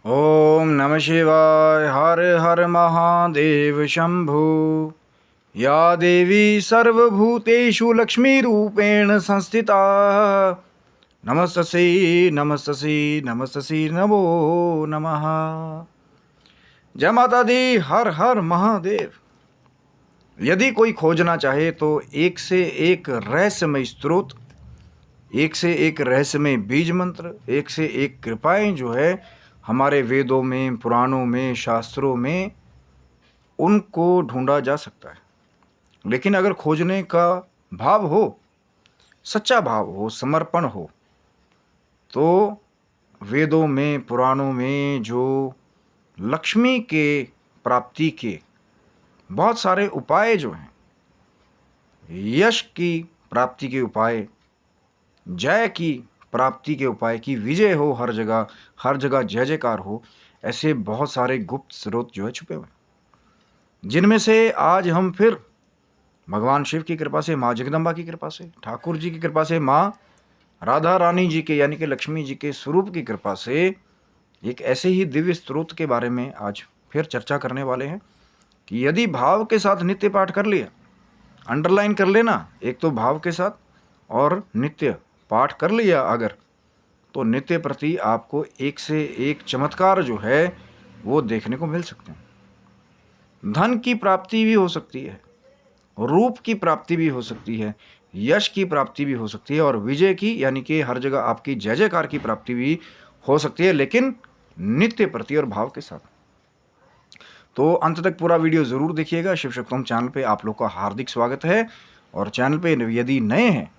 ओम नमः शिवाय। हर हर महादेव शंभु। या देवी सर्वभूतेषु लक्ष्मीरूपेण संस्थिता नमस्तस्यै नमस्तस्यै नमस्तस्यै नमो नमः। जय माता दी। हर हर महादेव। यदि कोई खोजना चाहे तो एक से एक रहस्यमय स्रोत, एक से एक रहस्यमय बीज मंत्र, एक से एक कृपाएं जो है हमारे वेदों में, पुराणों में, शास्त्रों में, उनको ढूंढा जा सकता है। लेकिन अगर खोजने का भाव हो, सच्चा भाव हो, समर्पण हो, तो वेदों में, पुराणों में जो लक्ष्मी के प्राप्ति के बहुत सारे उपाय जो हैं, यश की प्राप्ति के उपाय, जय की प्राप्ति के उपाय, की विजय हो, हर जगह जय जयकार हो, ऐसे बहुत सारे गुप्त स्रोत जो है छुपे हुए हैं, जिनमें से आज हम फिर भगवान शिव की कृपा से, माँ जगदम्बा की कृपा से, ठाकुर जी की कृपा से, माँ राधा रानी जी के यानी कि लक्ष्मी जी के स्वरूप की कृपा से एक ऐसे ही दिव्य स्रोत के बारे में आज फिर चर्चा करने वाले हैं कि यदि भाव के साथ नित्य पाठ कर लिया, अंडरलाइन कर लेना, एक तो भाव के साथ और नित्य पाठ कर लिया अगर, तो नित्य प्रति आपको एक से एक चमत्कार जो है वो देखने को मिल सकते हैं। धन की प्राप्ति भी हो सकती है, रूप की प्राप्ति भी हो सकती है, यश की प्राप्ति भी हो सकती है, और विजय की यानी कि हर जगह आपकी जय जयकार की प्राप्ति भी हो सकती है, लेकिन नित्य प्रति और भाव के साथ। तो अंत तक पूरा वीडियो ज़रूर देखिएगा। शिव शक्तोम चैनल पे आप लोग का हार्दिक स्वागत है। और चैनल पे यदि नए हैं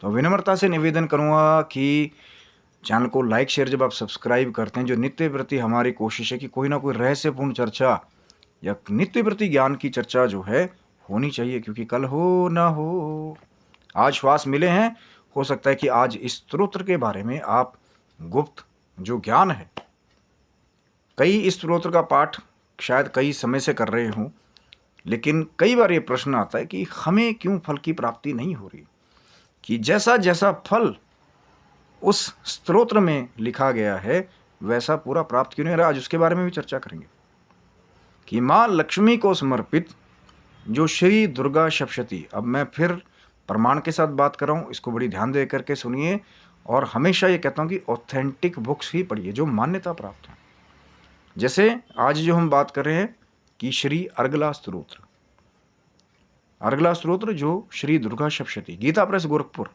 तो विनम्रता से निवेदन करूँगा कि चैनल को लाइक शेयर जब आप सब्सक्राइब करते हैं, जो नित्य प्रति हमारी कोशिश है कि कोई ना कोई रहस्यपूर्ण चर्चा या नित्य प्रति ज्ञान की चर्चा जो है होनी चाहिए, क्योंकि कल हो ना हो। आज श्वास मिले हैं, हो सकता है कि आज इस स्तोत्र के बारे में आप गुप्त जो ज्ञान है, कई इस स्तोत्र का पाठ शायद कई समय से कर रहे हों, लेकिन कई बार ये प्रश्न आता है कि हमें क्यों फल की प्राप्ति नहीं हो रही, कि जैसा जैसा फल उस स्तोत्र में लिखा गया है वैसा पूरा प्राप्त क्यों नहीं रहा। आज उसके बारे में भी चर्चा करेंगे कि माँ लक्ष्मी को समर्पित जो श्री दुर्गा सप्तशती, अब मैं फिर प्रमाण के साथ बात कर रहा हूँ, इसको बड़ी ध्यान दे करके सुनिए। और हमेशा ये कहता हूँ कि ऑथेंटिक बुक्स ही पढ़िए जो मान्यता प्राप्त हैं। जैसे आज जो हम बात कर रहे हैं कि श्री अर्गला स्तोत्र, अर्गला स्तोत्र जो श्री दुर्गा सप्तशती, गीता प्रेस गोरखपुर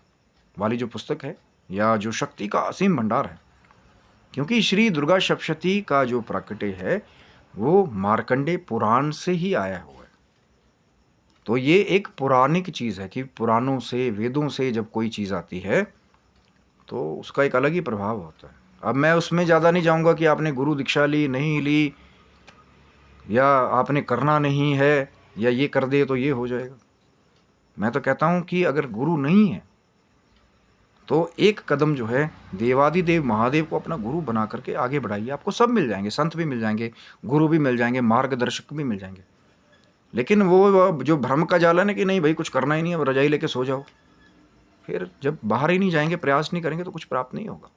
वाली जो पुस्तक है, या जो शक्ति का असीम भंडार है, क्योंकि श्री दुर्गा सप्तशती का जो प्राकट्य है वो मार्कंडे पुराण से ही आया हुआ है। तो ये एक पौराणिक चीज़ है कि पुराणों से, वेदों से जब कोई चीज़ आती है तो उसका एक अलग ही प्रभाव होता है। अब मैं उसमें ज़्यादा नहीं जाऊंगा कि आपने गुरु दीक्षा ली नहीं ली, या आपने करना नहीं है, या ये कर दे तो ये हो जाएगा। मैं तो कहता हूँ कि अगर गुरु नहीं है तो एक कदम जो है देवादिदेव महादेव को अपना गुरु बना करके आगे बढ़ाइए। आपको सब मिल जाएंगे, संत भी मिल जाएंगे, गुरु भी मिल जाएंगे, मार्गदर्शक भी मिल जाएंगे। लेकिन वो जो भ्रम का जालन है कि नहीं भाई कुछ करना ही नहीं है, अब रजाई लेके सो जाओ, फिर जब बाहर ही नहीं जाएंगे, प्रयास नहीं करेंगे, तो कुछ प्राप्त नहीं होगा।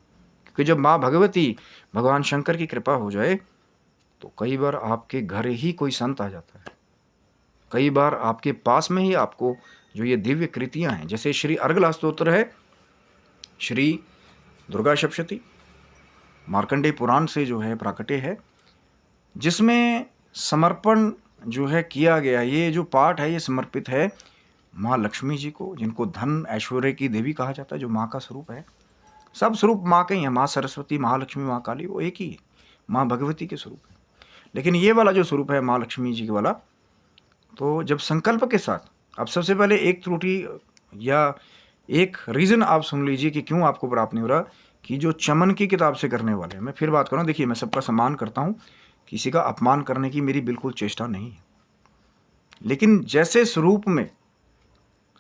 क्योंकि जब माँ भगवती, भगवान शंकर की कृपा हो जाए तो कई बार आपके घर ही कोई संत आ जाता है। कई बार आपके पास में ही आपको जो ये दिव्य कृतियाँ हैं, जैसे श्री अर्गला स्तोत्र है, श्री दुर्गा सप्तशती मार्कंडेय पुराण से जो है प्राकट्य है, जिसमें समर्पण जो है किया गया। ये जो पाठ है ये समर्पित है माँ लक्ष्मी जी को, जिनको धन ऐश्वर्य की देवी कहा जाता है, जो माँ का स्वरूप है। सब स्वरूप माँ के ही हैं, माँ सरस्वती, महालक्ष्मी, माँ काली, वो एक ही माँ भगवती के स्वरूप है। लेकिन ये वाला जो स्वरूप है माँ लक्ष्मी जी के वाला, तो जब संकल्प के साथ, अब सबसे पहले एक त्रुटि या एक रीज़न आप सुन लीजिए कि क्यों आपको प्राप्त नहीं हो रहा, कि जो चमन की किताब से करने वाले हैं। मैं फिर बात करूँ, देखिए मैं सबका सम्मान करता हूँ, किसी का अपमान करने की मेरी बिल्कुल चेष्टा नहीं है, लेकिन जैसे स्वरूप में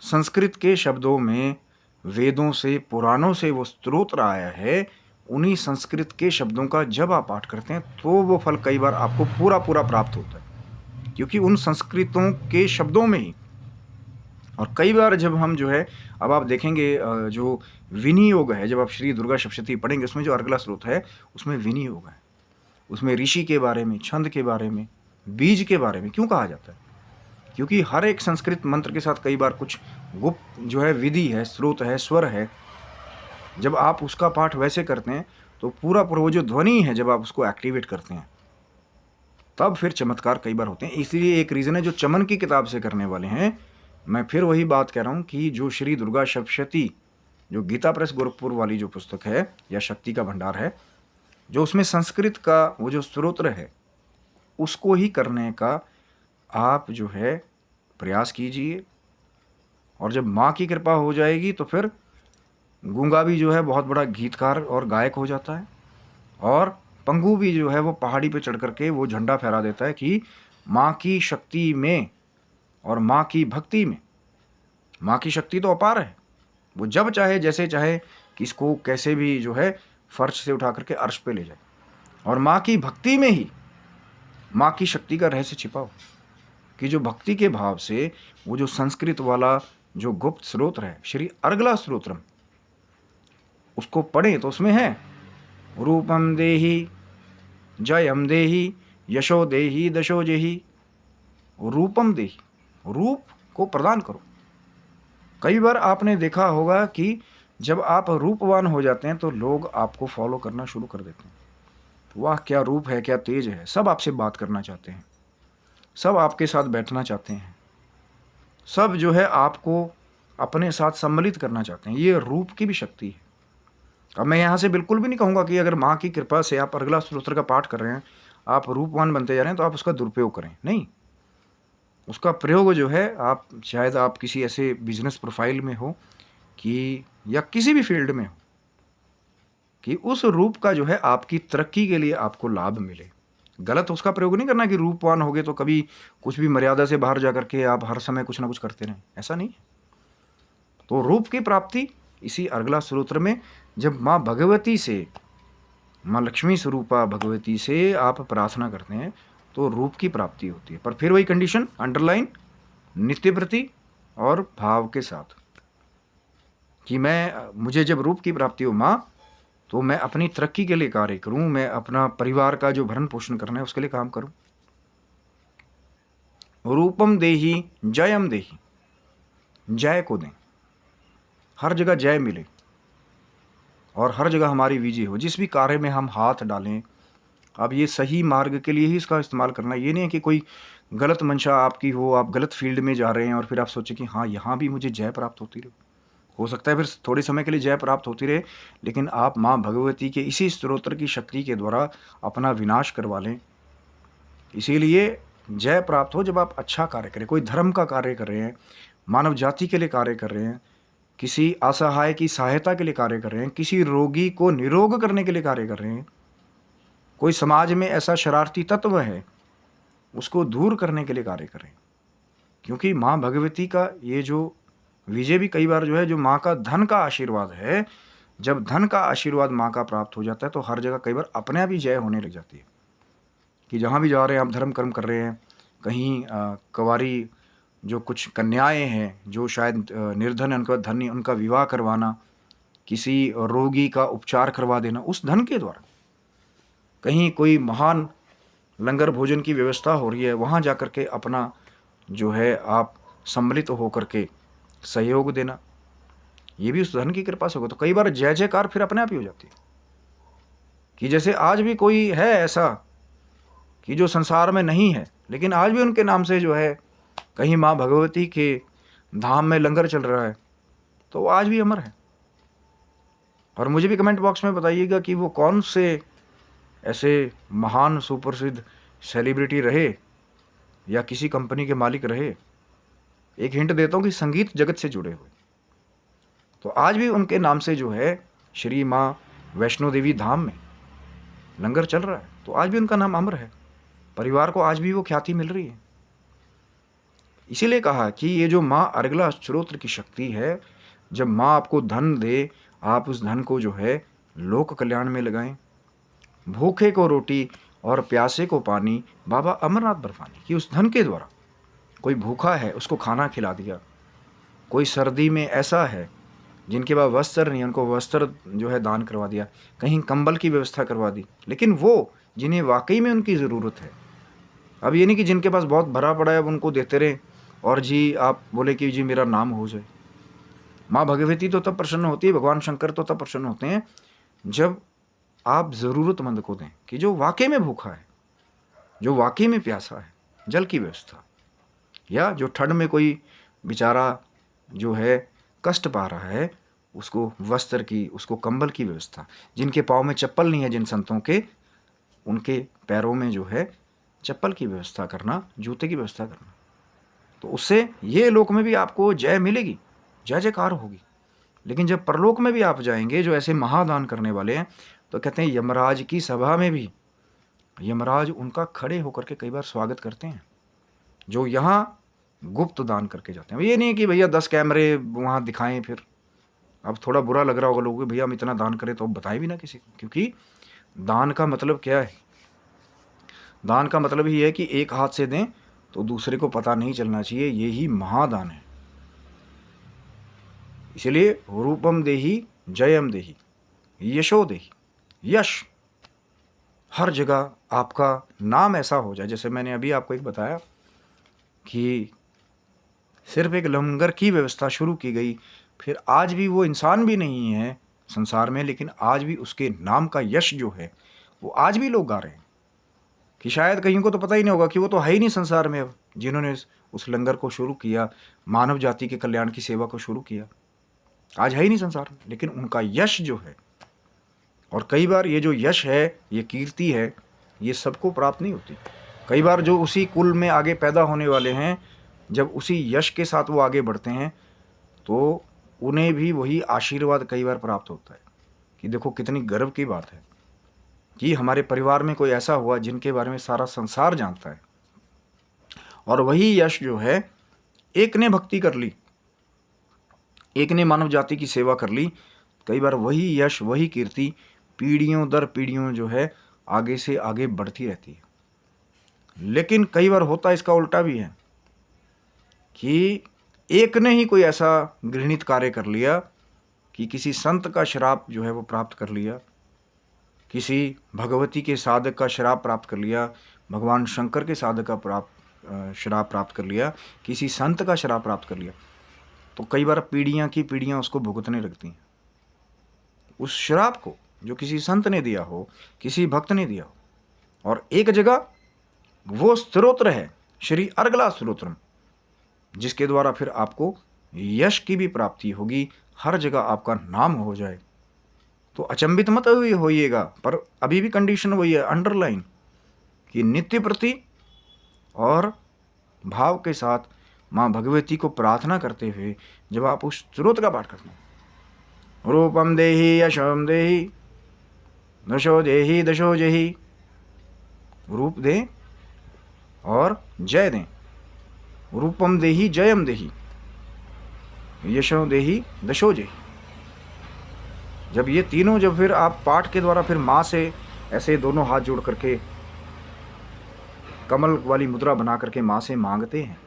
संस्कृत के शब्दों में, वेदों से, पुराणों से वो स्तोत्र आया है, उन्हीं संस्कृत के शब्दों का जब आप पाठ करते हैं तो वो फल कई बार आपको पूरा पूरा प्राप्त होता है, क्योंकि उन संस्कृतों के शब्दों में ही। और कई बार जब हम जो है, अब आप देखेंगे जो विनियोग है, जब आप श्री दुर्गा सप्तशती पढ़ेंगे उसमें जो अर्गला स्रोत है उसमें विनियोग है। उसमें ऋषि के बारे में, छंद के बारे में, बीज के बारे में क्यों कहा जाता है? क्योंकि हर एक संस्कृत मंत्र के साथ कई बार कुछ गुप्त जो है विधि है, स्रोत है, स्वर है। जब आप उसका पाठ वैसे करते हैं तो पूरा वो जो ध्वनि है, जब आप उसको एक्टिवेट करते हैं तब फिर चमत्कार कई बार होते हैं। इसलिए एक रीज़न है जो चमन की किताब से करने वाले हैं। मैं फिर वही बात कह रहा हूँ कि जो श्री दुर्गा सप्तशती, जो गीता प्रेस गोरखपुर वाली जो पुस्तक है या शक्ति का भंडार है, जो उसमें संस्कृत का वो जो स्तोत्र है उसको ही करने का आप जो है प्रयास कीजिए। और जब माँ की कृपा हो जाएगी तो फिर गूंगा भी जो है बहुत बड़ा गीतकार और गायक हो जाता है, और पंगु भी जो है वो पहाड़ी पे चढ़ करके वो झंडा फहरा देता है कि माँ की शक्ति में और माँ की भक्ति में। माँ की शक्ति तो अपार है, वो जब चाहे जैसे चाहे किसको कैसे भी जो है फर्श से उठा करके अर्श पे ले जाए। और माँ की भक्ति में ही माँ की शक्ति का रहस्य छिपा हो कि जो भक्ति के भाव से वो जो संस्कृत वाला जो गुप्त स्रोत्र है श्री अर्गला स्तोत्रम, उसको पढ़ें तो उसमें है रूपम देहि जयम देहि यशो देहि दशो जेहि। रूपम देहि, रूप को प्रदान करो। कई बार आपने देखा होगा कि जब आप रूपवान हो जाते हैं तो लोग आपको फॉलो करना शुरू कर देते हैं। वाह क्या रूप है, क्या तेज है, सब आपसे बात करना चाहते हैं, सब आपके साथ बैठना चाहते हैं, सब जो है आपको अपने साथ सम्मिलित करना चाहते हैं। ये रूप की भी शक्ति है। अब मैं यहाँ से बिल्कुल भी नहीं कहूँगा कि अगर माँ की कृपा से आप अर्गला स्तोत्र का पाठ कर रहे हैं, आप रूपवान बनते जा रहे हैं, तो आप उसका दुरुपयोग करें। नहीं, उसका प्रयोग जो है आप शायद आप किसी ऐसे बिजनेस प्रोफाइल में हो कि या किसी भी फील्ड में हो कि उस रूप का जो है आपकी तरक्की के लिए आपको लाभ मिले। गलत उसका प्रयोग नहीं करना कि रूपवान हो गए तो कभी कुछ भी मर्यादा से बाहर जा करके आप हर समय कुछ ना कुछ करते रहें, ऐसा नहीं है। तो रूप की प्राप्ति इसी अर्गला स्तोत्र में जब माँ भगवती से, माँ लक्ष्मी स्वरूपा भगवती से आप प्रार्थना करते हैं तो रूप की प्राप्ति होती है। पर फिर वही कंडीशन अंडरलाइन, नित्य प्रति और भाव के साथ कि मुझे जब रूप की प्राप्ति हो माँ, तो मैं अपनी तरक्की के लिए कार्य करूं, मैं अपना परिवार का जो भरण पोषण करना है उसके लिए काम करूं। रूपम देहि जयम देहि, जय को दें, हर जगह जय मिले और हर जगह हमारी विजय हो। जिस भी कार्य में हम हाथ डालें, अब ये सही मार्ग के लिए ही इसका इस्तेमाल करना। ये नहीं है कि कोई गलत मंशा आपकी हो, आप गलत फील्ड में जा रहे हैं और फिर आप सोचें कि हाँ यहाँ भी मुझे जय प्राप्त होती रहे। हो सकता है फिर थोड़े समय के लिए जय प्राप्त होती रहे, लेकिन आप माँ भगवती के इसी स्तोत्र की शक्ति के द्वारा अपना विनाश करवा लें। इसीलिए जय प्राप्त हो जब आप अच्छा कार्य करें, कोई धर्म का कार्य कर रहे हैं, मानव जाति के लिए कार्य कर रहे हैं, किसी असहाय की सहायता के लिए कार्य कर रहे हैं, किसी रोगी को निरोग करने के लिए कार्य कर रहे हैं, कोई समाज में ऐसा शरारती तत्व है उसको दूर करने के लिए कार्य कर रहे हैं। क्योंकि माँ भगवती का ये जो विजय भी कई बार जो है, जो माँ का धन का आशीर्वाद है, जब धन का आशीर्वाद माँ का प्राप्त हो जाता है तो हर जगह कई बार अपने आप ही जय होने लग जाती है कि जहाँ भी जा रहे हैं आप धर्म कर्म कर रहे हैं। कहीं कुंवारी जो कुछ कन्याएं हैं जो शायद निर्धन है, उनका धन नहीं, उनका विवाह करवाना, किसी रोगी का उपचार करवा देना उस धन के द्वारा। कहीं कोई महान लंगर भोजन की व्यवस्था हो रही है, वहाँ जा कर के अपना जो है आप सम्मिलित होकर के सहयोग देना, ये भी उस धन की कृपा से होगा। तो कई बार जय जयकार फिर अपने आप ही हो जाती है कि जैसे आज भी कोई है ऐसा कि जो संसार में नहीं है, लेकिन आज भी उनके नाम से जो है कहीं माँ भगवती के धाम में लंगर चल रहा है, तो वो आज भी अमर है। और मुझे भी कमेंट बॉक्स में बताइएगा कि वो कौन से ऐसे महान सुप्रसिद्ध सेलिब्रिटी रहे या किसी कंपनी के मालिक रहे। एक हिंट देता हूँ कि संगीत जगत से जुड़े हुए, तो आज भी उनके नाम से जो है श्री माँ वैष्णो देवी धाम में लंगर चल रहा है, तो आज भी उनका नाम अमर है, परिवार को आज भी वो ख्याति मिल रही है। इसीलिए कहा कि ये जो माँ अर्गला स्तोत्र की शक्ति है, जब माँ आपको धन दे, आप उस धन को जो है लोक कल्याण में लगाएं। भूखे को रोटी और प्यासे को पानी, बाबा अमरनाथ बर्फानी कि उस धन के द्वारा कोई भूखा है उसको खाना खिला दिया, कोई सर्दी में ऐसा है जिनके पास वस्त्र नहीं, उनको वस्त्र जो है दान करवा दिया, कहीं कंबल की व्यवस्था करवा दी। लेकिन वो जिन्हें वाकई में उनकी ज़रूरत है, अब ये नहीं कि जिनके पास बहुत भरा पड़ा है अब उनको देते रहे और जी आप बोले कि जी मेरा नाम हो जाए। माँ भगवती तो तब प्रसन्न होती है, भगवान शंकर तो तब प्रसन्न होते हैं जब आप ज़रूरतमंद को दें, कि जो वाकई में भूखा है, जो वाकई में प्यासा है, जल की व्यवस्था, या जो ठंड में कोई बेचारा जो है कष्ट पा रहा है, उसको वस्त्र की, उसको कंबल की व्यवस्था। जिनके पाँव में चप्पल नहीं है, जिन संतों के, उनके पैरों में जो है चप्पल की व्यवस्था करना, जूते की व्यवस्था करना। तो उससे ये लोक में भी आपको जय मिलेगी, जय जयकार होगी। लेकिन जब परलोक में भी आप जाएंगे, जो ऐसे महादान करने वाले हैं, तो कहते हैं यमराज की सभा में भी यमराज उनका खड़े होकर के कई बार स्वागत करते हैं, जो यहाँ गुप्त दान करके जाते हैं। ये नहीं कि भैया 10 कैमरे वहाँ दिखाएं, फिर अब थोड़ा बुरा लग रहा होगा लोगों को, भैया हम इतना दान करें, तो अब बताएं भी ना किसी को। क्योंकि दान का मतलब क्या है? दान का मतलब ही है कि एक हाथ से दें तो दूसरे को पता नहीं चलना चाहिए, ये ही महादान है। इसलिए रूपम देही, जयम देही, यशो देही, यश, हर जगह आपका नाम ऐसा हो जाए। जैसे मैंने अभी आपको एक बताया कि सिर्फ एक लंगर की व्यवस्था शुरू की गई, फिर आज भी वो इंसान भी नहीं है संसार में, लेकिन आज भी उसके नाम का यश जो है वो आज भी लोग गा रहे हैं। कि शायद कहीं को तो पता ही नहीं होगा कि वो तो है ही नहीं संसार में अब, जिन्होंने उस लंगर को शुरू किया, मानव जाति के कल्याण की सेवा को शुरू किया, आज है ही नहीं संसार में। लेकिन उनका यश जो है, और कई बार ये जो यश है, ये कीर्ति है, ये सबको प्राप्त नहीं होती। कई बार जो उसी कुल में आगे पैदा होने वाले हैं, जब उसी यश के साथ वो आगे बढ़ते हैं, तो उन्हें भी वही आशीर्वाद कई बार प्राप्त होता है। कि देखो कितनी गर्व की बात है कि हमारे परिवार में कोई ऐसा हुआ जिनके बारे में सारा संसार जानता है। और वही यश जो है, एक ने भक्ति कर ली, एक ने मानव जाति की सेवा कर ली, कई बार वही यश, वही कीर्ति पीढ़ियों दर पीढ़ियों जो है आगे से आगे बढ़ती रहती है। लेकिन कई बार होता इसका उल्टा भी है कि एक ने ही कोई ऐसा घृणित कार्य कर लिया कि किसी संत का श्राप जो है वो प्राप्त कर लिया, किसी भगवती के साधक का श्राप प्राप्त कर लिया, भगवान शंकर के साधक का श्राप प्राप्त कर लिया, किसी संत का श्राप प्राप्त कर लिया, तो कई बार पीढ़ियाँ की पीढ़ियाँ उसको भुगतने लगती हैं। उस श्राप को जो किसी संत ने दिया हो, किसी भक्त ने दिया हो। और एक जगह वो स्तोत्र है श्री अर्गला स्तोत्रम, जिसके द्वारा फिर आपको यश की भी प्राप्ति होगी, हर जगह आपका नाम हो जाए। तो अचंभित मत होइएगा, पर अभी भी कंडीशन वही है, अंडरलाइन, कि नित्य प्रति और भाव के साथ माँ भगवती को प्रार्थना करते हुए जब आप उस स्तोत्र का पाठ करते हैं, रूपम देहि यशोम देहि दशो देहि दशो जहि, रूप दें और जय दें। रूपम देहि जयम देहि, यशो देहि दशो जहि। जब ये तीनों, जब फिर आप पाठ के द्वारा फिर माँ से ऐसे दोनों हाथ जोड़ करके कमल वाली मुद्रा बना करके माँ से मांगते हैं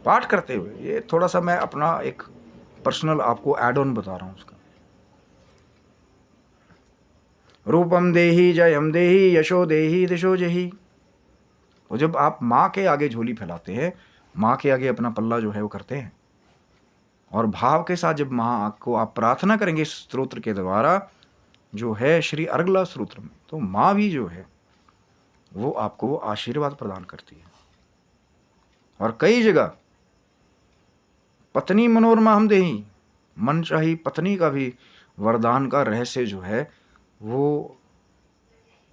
पाठ करते हुए, ये थोड़ा सा मैं अपना एक पर्सनल आपको एड ऑन बता रहा हूँ उसका। रूपम देहि जयम देहि यशो देहि दिशो जहि। तो जब आप माँ के आगे झोली फैलाते हैं, माँ के आगे अपना पल्ला जो है वो करते हैं, और भाव के साथ जब माँ को आप प्रार्थना करेंगे इस स्तोत्र के द्वारा जो है श्री अर्गला स्तोत्र में, तो माँ भी जो है वो आपको वो आशीर्वाद प्रदान करती है। और कई जगह पत्नी मनोरमा हम देही, मन चाही पत्नी का भी वरदान का रहस्य जो है वो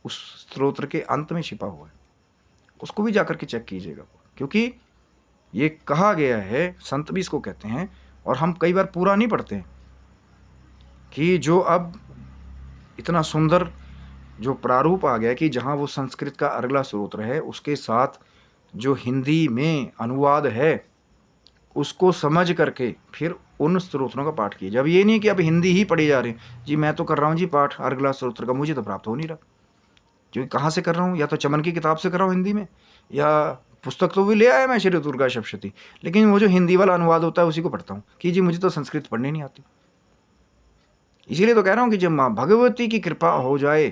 उस स्तोत्र के अंत में छिपा हुआ है, उसको भी जाकर के चेक कीजिएगा। क्योंकि ये कहा गया है, संत भी इसको कहते हैं, और हम कई बार पूरा नहीं पढ़ते हैं, कि जो अब इतना सुंदर जो प्रारूप आ गया कि जहाँ वो संस्कृत का अर्गला स्तोत्र है उसके साथ जो हिंदी में अनुवाद है उसको समझ करके फिर उन स्तोत्रों का पाठ कीजिए। अब ये नहीं कि अब हिंदी ही पढ़ी जा रही जी, मैं तो कर रहा हूँ जी पाठ अर्गला स्तोत्र का, मुझे तो प्राप्त हो नहीं रहा। क्योंकि कहाँ से कर रहा हूँ, या तो चमन की किताब से कर रहा हूँ हिंदी में, या पुस्तक तो भी ले आया मैं श्री दुर्गा सप्तशती, लेकिन वो जो हिंदी वाला अनुवाद होता है उसी को पढ़ता हूँ कि जी मुझे तो संस्कृत पढ़ने नहीं आती। इसीलिए तो कह रहा हूँ कि जब माँ भगवती की कृपा हो जाए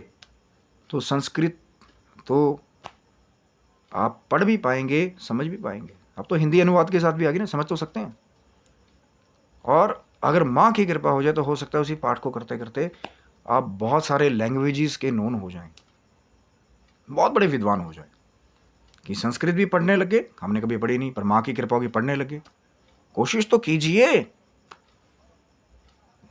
तो संस्कृत तो आप पढ़ भी पाएंगे, समझ भी पाएंगे। अब तो हिंदी अनुवाद के साथ भी आ गई ना, समझ तो सकते हैं। और अगर माँ की कृपा हो जाए तो हो सकता है उसी पाठ को करते करते आप बहुत सारे लैंग्वेजेस के नोन हो जाएं, बहुत बड़े विद्वान हो जाए। कि संस्कृत भी पढ़ने लगे, हमने कभी पढ़ी नहीं, पर माँ की कृपा होगी पढ़ने लगे। कोशिश तो कीजिए,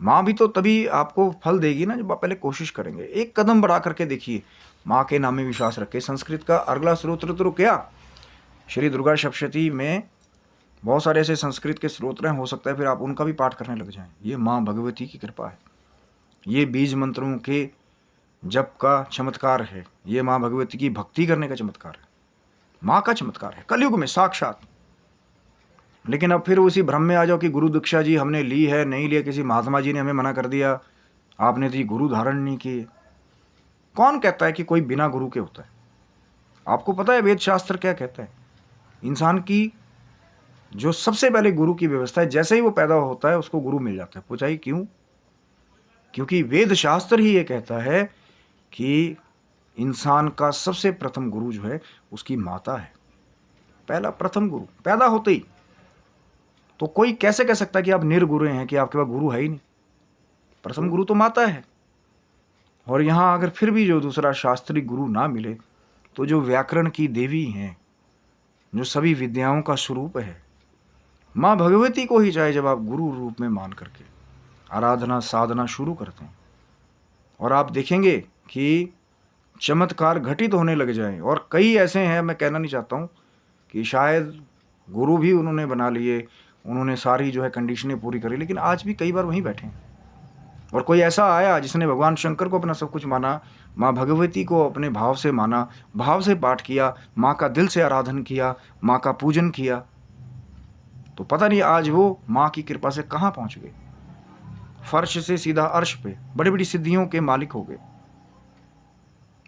माँ भी तो तभी आपको फल देगी ना जब आप पहले कोशिश करेंगे। एक कदम बढ़ा करके देखिए, माँ के नाम में विश्वास रखे। संस्कृत का अगला स्रोत्र तो क्या, श्री दुर्गा सप्तशती में बहुत सारे ऐसे संस्कृत के स्रोत्र हैं, हो सकता है फिर आप उनका भी पाठ करने लग जाएं। ये माँ भगवती की कृपा है, ये बीज मंत्रों के जप का चमत्कार है, ये माँ भगवती की भक्ति करने का चमत्कार है, माँ का चमत्कार है कलयुग में साक्षात। लेकिन अब फिर उसी भ्रम में आ जाओ कि गुरु दीक्षा जी हमने ली है, नहीं लिया, किसी महात्मा जी ने हमें मना कर दिया, आपने तो गुरु धारण नहीं किए। कौन कहता है कि कोई बिना गुरु के होता है? आपको पता है वेद शास्त्र क्या कहता है? इंसान की जो सबसे पहले गुरु की व्यवस्था है, जैसे ही वो पैदा होता है उसको गुरु मिल जाता है। पूछा क्यों? क्योंकि वेद शास्त्र ही ये कहता है कि इंसान का सबसे प्रथम गुरु जो है उसकी माता है। पहला प्रथम गुरु पैदा होते ही। तो कोई कैसे कह सकता है कि आप निर्गुरु हैं, कि आपके पास गुरु है ही नहीं? प्रथम गुरु तो माता है। और यहाँ अगर फिर भी जो दूसरा शास्त्रीय गुरु ना मिले तो जो व्याकरण की देवी हैं, जो सभी विद्याओं का स्वरूप है, माँ भगवती को ही चाहे जब आप गुरु रूप में मान करके आराधना साधना शुरू करते हैं और आप देखेंगे कि चमत्कार घटित होने लग जाएं। और कई ऐसे हैं, मैं कहना नहीं चाहता हूँ कि शायद गुरु भी उन्होंने बना लिए, उन्होंने सारी जो है कंडीशनें पूरी करी, लेकिन आज भी कई बार वहीं बैठे हैं। और कोई ऐसा आया जिसने भगवान शंकर को अपना सब कुछ माना, माँ भगवती को अपने भाव से माना, भाव से पाठ किया, माँ का दिल से आराधन किया, माँ का पूजन किया, तो पता नहीं आज वो माँ की कृपा से कहाँ पहुँच गए। फर्श से सीधा अर्श पे बड़ी बड़ी सिद्धियों के मालिक हो गए।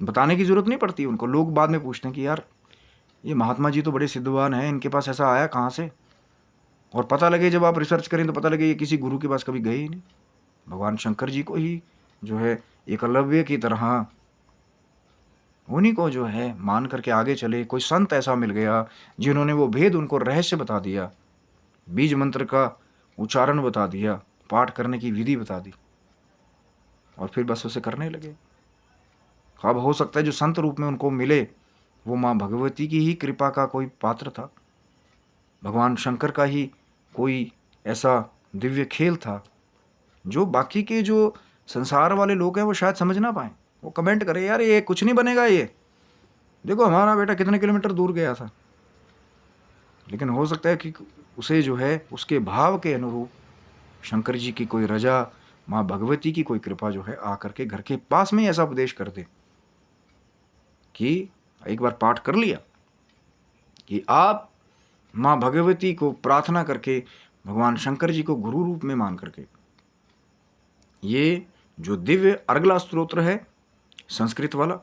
बताने की जरूरत नहीं पड़ती उनको। लोग बाद में पूछते हैं कि यार ये महात्मा जी तो बड़े सिद्धवान हैं, इनके पास ऐसा आया कहाँ से? और पता लगे जब आप रिसर्च करें तो पता लगे ये किसी गुरु के पास कभी गए ही नहीं। भगवान शंकर जी को ही जो है एकलव्य की तरह उन्हीं को जो है मान करके आगे चले। कोई संत ऐसा मिल गया जिन्होंने वो भेद, उनको रहस्य बता दिया, बीज मंत्र का उच्चारण बता दिया, पाठ करने की विधि बता दी, और फिर बस उसे करने लगे। अब हो सकता है जो संत रूप में उनको मिले वो माँ भगवती की ही कृपा का कोई पात्र था, भगवान शंकर का ही कोई ऐसा दिव्य खेल था जो बाकी के जो संसार वाले लोग हैं वो शायद समझ ना पाए। वो कमेंट करे यार ये कुछ नहीं बनेगा, ये देखो हमारा बेटा कितने किलोमीटर दूर गया था। लेकिन हो सकता है कि उसे जो है उसके भाव के अनुरूप शंकर जी की कोई रजा, माँ भगवती की कोई कृपा जो है आकर के घर के पास में ही ऐसा उपदेश कर दे कि एक बार पाठ कर लिया कि आप माँ भगवती को प्रार्थना करके भगवान शंकर जी को गुरु रूप में मान करके ये जो दिव्य अर्गला स्तोत्र है संस्कृत वाला,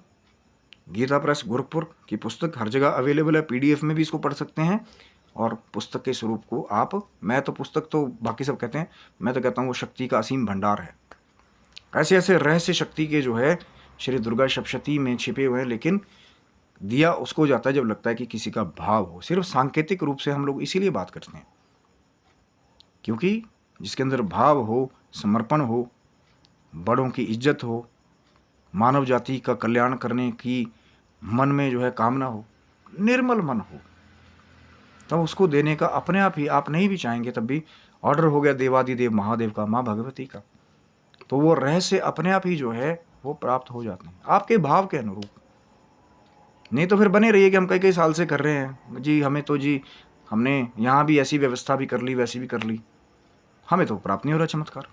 गीता प्रेस गोरखपुर की पुस्तक हर जगह अवेलेबल है, पीडीएफ में भी इसको पढ़ सकते हैं। और पुस्तक के स्वरूप को आप, मैं तो पुस्तक तो बाकी सब कहते हैं, मैं तो कहता हूँ वो शक्ति का असीम भंडार है। ऐसे ऐसे रहस्य शक्ति के जो है श्री दुर्गा सप्तशती में छिपे हुए हैं, लेकिन दिया उसको जाता है जब लगता है कि किसी का भाव हो। सिर्फ सांकेतिक रूप से हम लोग इसीलिए बात करते हैं क्योंकि जिसके अंदर भाव हो, समर्पण हो, बड़ों की इज्जत हो, मानव जाति का कल्याण करने की मन में जो है कामना हो, निर्मल मन हो, तब उसको देने का अपने आप ही, आप नहीं भी चाहेंगे तब भी ऑर्डर हो गया देवादिदेव महादेव का, माँ भगवती का, तो वो रहस्य अपने आप ही जो है वो प्राप्त हो जाते हैं आपके भाव के अनुरूप। नहीं तो फिर बने रहिए कि हम कई कई साल से कर रहे हैं जी, हमें तो जी हमने यहाँ भी ऐसी व्यवस्था भी कर ली, वैसी भी कर ली, हमें तो प्राप्त नहीं हो रहा चमत्कार।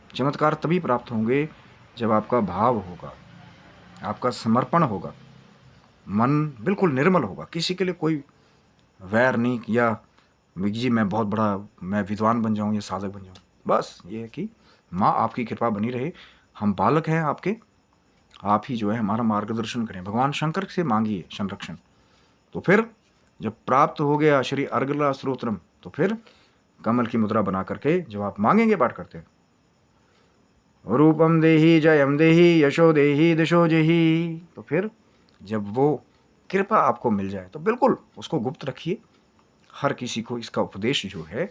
चमत्कार तभी प्राप्त होंगे जब आपका भाव होगा, आपका समर्पण होगा, मन बिल्कुल निर्मल होगा, किसी के लिए कोई वैर नहीं किया जी मैं बहुत बड़ा, मैं विद्वान बन जाऊँ या साधक बन जाऊँ। बस ये है कि माँ आपकी कृपा बनी रहे, हम बालक हैं आपके, आप ही जो है हमारा मार्गदर्शन करें। भगवान शंकर से मांगिए संरक्षण। तो फिर जब प्राप्त हो गया श्री अर्गला स्तोत्रम, तो फिर कमल की मुद्रा बना करके जब आप मांगेंगे पाठ करते हैं रूपम देही जयम देही यशो देही दिशो जेही। तो फिर जब वो कृपा आपको मिल जाए तो बिल्कुल उसको गुप्त रखिए। हर किसी को इसका उपदेश जो है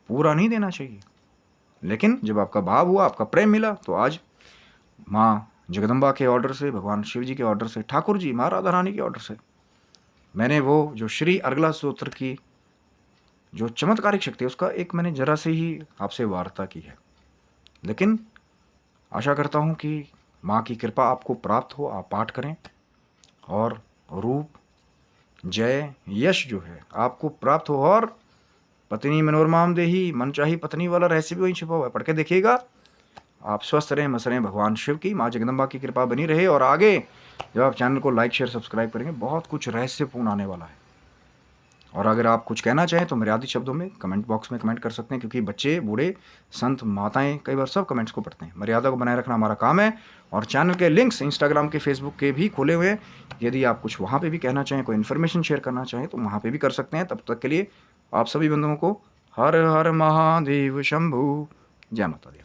पूरा नहीं देना चाहिए। लेकिन जब आपका भाव हुआ, आपका प्रेम मिला, तो आज माँ जगदम्बा के ऑर्डर से, भगवान शिव जी के ऑर्डर से, ठाकुर जी माँ राधा रानी के ऑर्डर से मैंने वो जो श्री अर्गला स्तोत्र की जो चमत्कारिक शक्ति है उसका एक मैंने जरा से ही आपसे वार्ता की है। लेकिन आशा करता हूँ कि माँ की कृपा आपको प्राप्त हो, आप पाठ करें और रूप जय यश जो है आपको प्राप्त हो। और पत्नी मनोरमाम देही, मन चाही पत्नी वाला रहस्य भी वहीं छिपा हुआ है, पढ़ के देखिएगा। आप स्वस्थ रहें, मस्त रहें, भगवान शिव की, माँ जगदम्बा की कृपा बनी रहे। और आगे जब आप चैनल को लाइक शेयर सब्सक्राइब करेंगे बहुत कुछ रहस्यपूर्ण आने वाला है। और अगर आप कुछ कहना चाहें तो मर्यादित शब्दों में कमेंट बॉक्स में कमेंट कर सकते हैं, क्योंकि बच्चे बूढ़े संत माताएं कई बार सब कमेंट्स को पढ़ते हैं। मर्यादा को बनाए रखना हमारा काम है। और चैनल के लिंक्स इंस्टाग्राम के, फेसबुक के भी खोले हुए हैं। यदि आप कुछ वहाँ पे भी कहना चाहें, कोई इन्फॉर्मेशन शेयर करना चाहें तो वहाँ पे भी कर सकते हैं। तब तक के लिए आप सभी बंधुओं को हर हर महादेव शंभू। जय माता दी।